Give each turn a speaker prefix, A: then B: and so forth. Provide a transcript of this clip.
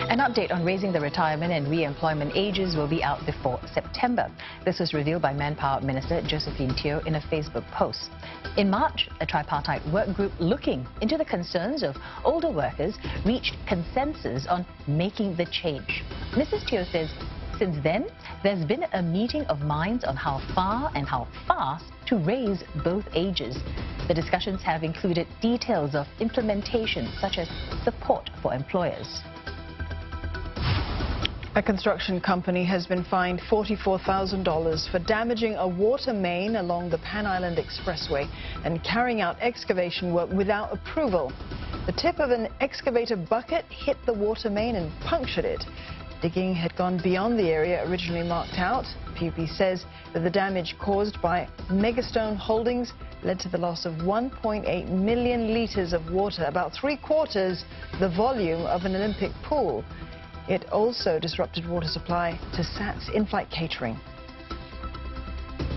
A: An update on raising the retirement and re-employment ages will be out before September. This was revealed by Manpower Minister Josephine Teo in a Facebook post. In March, a tripartite work group looking into the concerns of older workers reached consensus on making the change. Mrs. Teo says, since then, there's been a meeting of minds on how far and how fast to raise both ages. The discussions have included details of implementation, such as support for employers.
B: A construction company has been fined $44,000 for damaging a water main along the Pan Island Expressway and carrying out excavation work without approval. The tip of an excavator bucket hit the water main and punctured it. Digging had gone beyond the area originally marked out. PUP says that the damage caused by Megastone Holdings led to the loss of 1.8 million litres of water, about 3/4 the volume of an Olympic pool. It also disrupted water supply to SAT's in-flight catering.